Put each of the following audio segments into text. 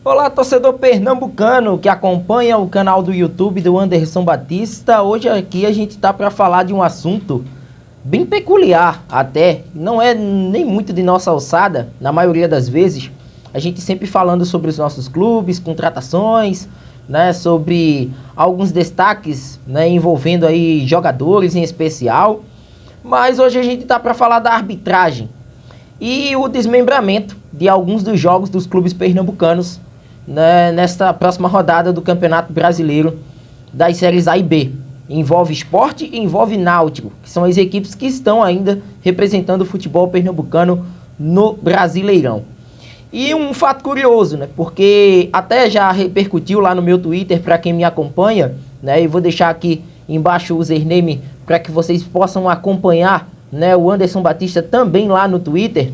Olá, torcedor pernambucano que acompanha o canal do YouTube do Anderson Batista. Hoje aqui a gente tá para falar de um assunto bem peculiar até, não é nem muito de nossa alçada, na maioria das vezes. A gente sempre falando sobre os nossos clubes, contratações, né, sobre alguns destaques, né, envolvendo aí jogadores em especial. Mas hoje a gente tá para falar da arbitragem e o desmembramento de alguns dos jogos dos clubes pernambucanos, né, nesta próxima rodada do Campeonato Brasileiro das séries A e B. Envolve Sport e envolve Náutico, que são as equipes que estão ainda representando o futebol pernambucano no Brasileirão. E um fato curioso, né, porque até já repercutiu lá no meu Twitter para quem me acompanha, né, e vou deixar aqui embaixo o username para que vocês possam acompanhar, né, o Anderson Batista também lá no Twitter.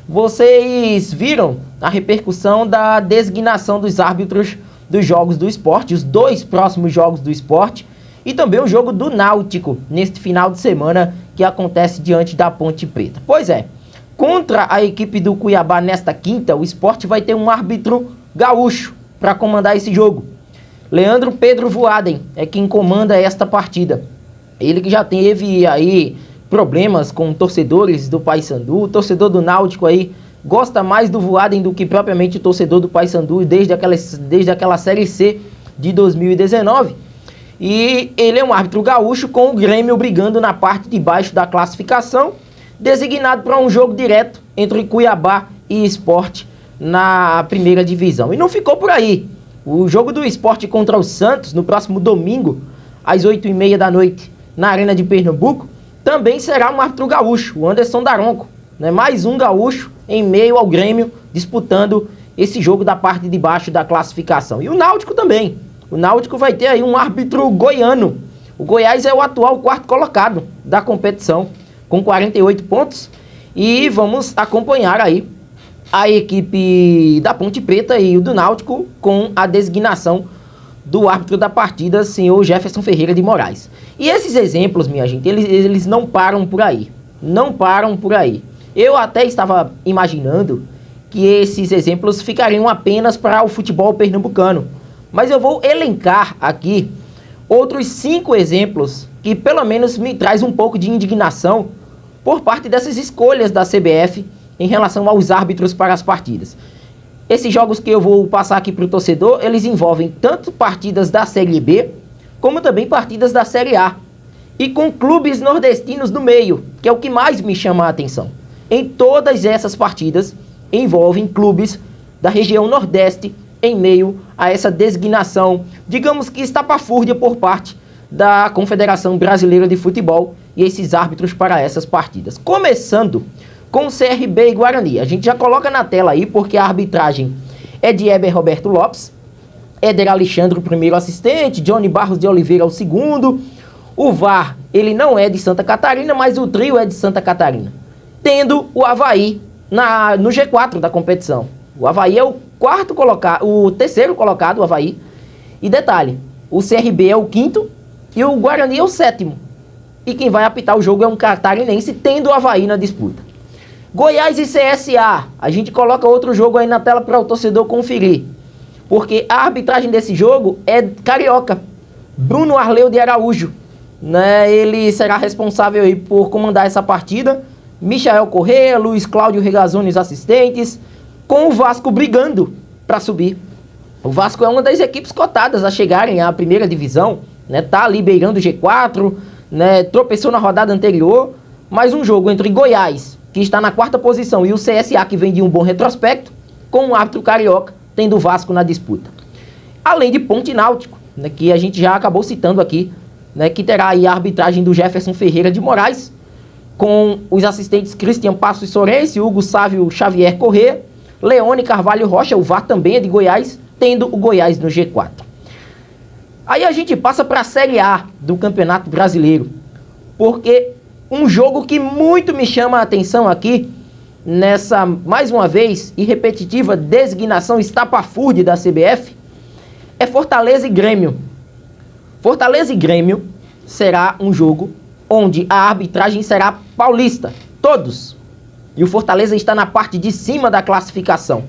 Vocês viram a repercussão da designação dos árbitros dos jogos do Sport, os dois próximos jogos do Sport, e também o jogo do Náutico, neste final de semana, que acontece diante da Ponte Preta. Pois é, contra a equipe do Cuiabá nesta quinta, o Sport vai ter um árbitro gaúcho para comandar esse jogo. Leandro Pedro Voaden é quem comanda esta partida. Ele que já teve aí problemas com torcedores do Paysandu. O torcedor do Náutico aí gosta mais do Voaden do que propriamente o torcedor do Paysandu desde aquela Série C de 2019. E ele é um árbitro gaúcho com o Grêmio brigando na parte de baixo da classificação, designado para um jogo direto entre Cuiabá e Sport na primeira divisão. E não ficou por aí. O jogo do Sport contra o Santos, no próximo domingo, às 8h30 da noite, na Arena de Pernambuco, também será um árbitro gaúcho, o Anderson Daronco, né? Mais um gaúcho em meio ao Grêmio, disputando esse jogo da parte de baixo da classificação. E o Náutico também. O Náutico vai ter aí um árbitro goiano. O Goiás é o atual quarto colocado da competição, com 48 pontos. E vamos acompanhar aí a equipe da Ponte Preta e o do Náutico com a designação do árbitro da partida, senhor Jefferson Ferreira de Moraes. E esses exemplos, minha gente, eles não param por aí. Não param por aí. Eu até estava imaginando que esses exemplos ficariam apenas para o futebol pernambucano. Mas eu vou elencar aqui outros 5 exemplos que pelo menos me traz um pouco de indignação por parte dessas escolhas da CBF em relação aos árbitros para as partidas. Esses jogos que eu vou passar aqui para o torcedor, eles envolvem tanto partidas da Série B, como também partidas da Série A. E com clubes nordestinos no meio, que é o que mais me chama a atenção. Em todas essas partidas, envolvem clubes da região Nordeste, em meio a essa designação, digamos que estapafúrdia por parte da Confederação Brasileira de Futebol e esses árbitros para essas partidas. Começando com CRB e Guarani. A gente já coloca na tela aí, porque a arbitragem é de Heber Roberto Lopes, Éder Alexandre, o primeiro assistente, Johnny Barros de Oliveira, o segundo. O VAR, ele não é de Santa Catarina, mas o trio é de Santa Catarina. Tendo o Avaí no G4 da competição. O Avaí é o terceiro colocado, o Avaí. E detalhe, o CRB é o quinto e o Guarani é o sétimo. E quem vai apitar o jogo é um catarinense, tendo o Avaí na disputa. Goiás e CSA, a gente coloca outro jogo aí na tela para o torcedor conferir. Porque a arbitragem desse jogo é carioca. Bruno Arleu de Araújo, né? Ele será responsável aí por comandar essa partida. Michael Corrêa, Luiz Cláudio Regazzoni, os assistentes, com o Vasco brigando para subir. O Vasco é uma das equipes cotadas a chegarem à primeira divisão, né? Tá ali beirando o G4, né? Tropeçou na rodada anterior, mas um jogo entre Goiás, que está na 4ª posição, e o CSA, que vem de um bom retrospecto, com o árbitro carioca, tendo o Vasco na disputa. Além de Ponte Náutico, né, que a gente já acabou citando aqui, né, que terá aí a arbitragem do Jefferson Ferreira de Moraes, com os assistentes Cristian Passos Sorense, Hugo Sávio Xavier Corrêa, Leone Carvalho Rocha, o VAR também é de Goiás, tendo o Goiás no G4. Aí a gente passa para a Série A do Campeonato Brasileiro, porque um jogo que muito me chama a atenção aqui, nessa, mais uma vez, e repetitiva designação estapafúrdia da CBF, é Fortaleza e Grêmio. Fortaleza e Grêmio será um jogo onde a arbitragem será paulista, todos. E o Fortaleza está na parte de cima da classificação.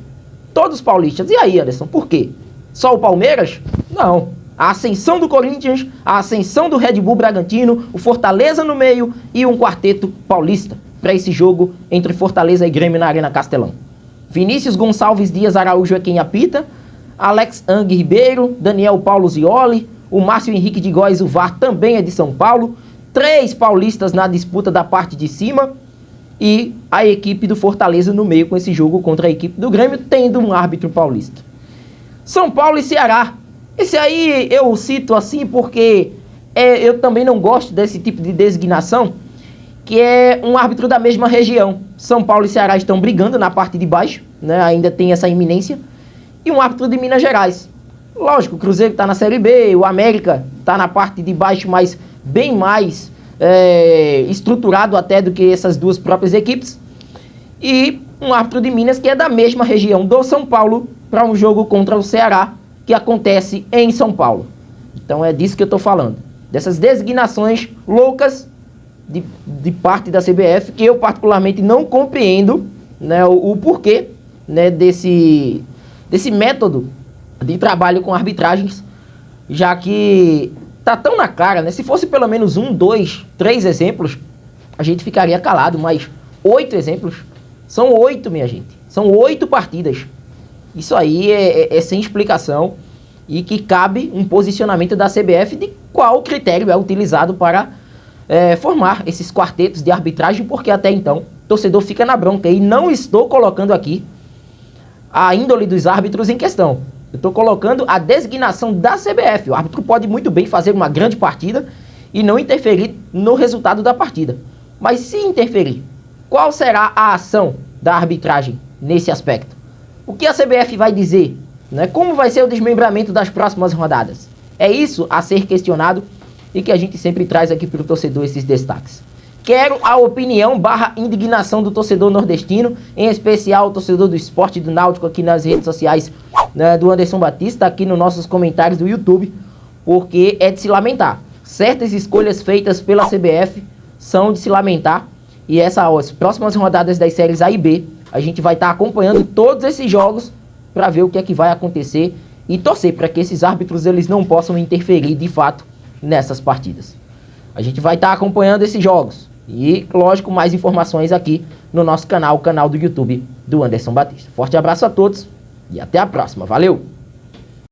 todos os paulistas. E aí, Anderson, por quê? Só o Palmeiras? Não. A ascensão do Corinthians, a ascensão do Red Bull Bragantino, o Fortaleza no meio e um quarteto paulista para esse jogo entre Fortaleza e Grêmio na Arena Castelão. Vinícius Gonçalves Dias Araújo é quem apita, Alex Ang Ribeiro, Daniel Paulo Zioli, o Márcio Henrique de Góes, o VAR também é de São Paulo, 3 paulistas na disputa da parte de cima e a equipe do Fortaleza no meio com esse jogo contra a equipe do Grêmio, tendo um árbitro paulista. São Paulo e Ceará. Esse aí eu cito assim porque eu também não gosto desse tipo de designação, que é um árbitro da mesma região. São Paulo e Ceará estão brigando na parte de baixo, né? Ainda tem essa iminência. E um árbitro de Minas Gerais. Lógico, o Cruzeiro está na Série B, o América está na parte de baixo, mas bem mais estruturado até do que essas duas próprias equipes. E um árbitro de Minas que é da mesma região do São Paulo para um jogo contra o Ceará, que acontece em São Paulo. Então é disso que eu estou falando. Dessas designações loucas de parte da CBF, que eu particularmente não compreendo, né, o porquê, né, desse método de trabalho com arbitragens, já que tá tão na cara, né? Se fosse pelo menos 1, 2, 3 exemplos, a gente ficaria calado, mas 8 exemplos, são 8, minha gente, são 8 partidas. Isso aí é sem explicação e que cabe um posicionamento da CBF de qual critério é utilizado para formar esses quartetos de arbitragem, porque até então o torcedor fica na bronca. E não estou colocando aqui a índole dos árbitros em questão. Eu estou colocando a designação da CBF. O árbitro pode muito bem fazer uma grande partida e não interferir no resultado da partida. Mas se interferir, qual será a ação da arbitragem nesse aspecto? O que a CBF vai dizer? Né? Como vai ser o desmembramento das próximas rodadas? É isso a ser questionado e que a gente sempre traz aqui para o torcedor esses destaques. Quero a opinião / indignação do torcedor nordestino, em especial o torcedor do Esporte do Náutico aqui nas redes sociais, né, do Anderson Batista, aqui nos nossos comentários do YouTube, porque é de se lamentar. Certas escolhas feitas pela CBF são de se lamentar e as próximas rodadas das séries A e B, a gente vai estar acompanhando todos esses jogos para ver o que é que vai acontecer e torcer para que esses árbitros eles não possam interferir de fato nessas partidas. A gente vai estar acompanhando esses jogos. E, lógico, mais informações aqui no nosso canal, o canal do YouTube do Anderson Batista. Forte abraço a todos e até a próxima. Valeu!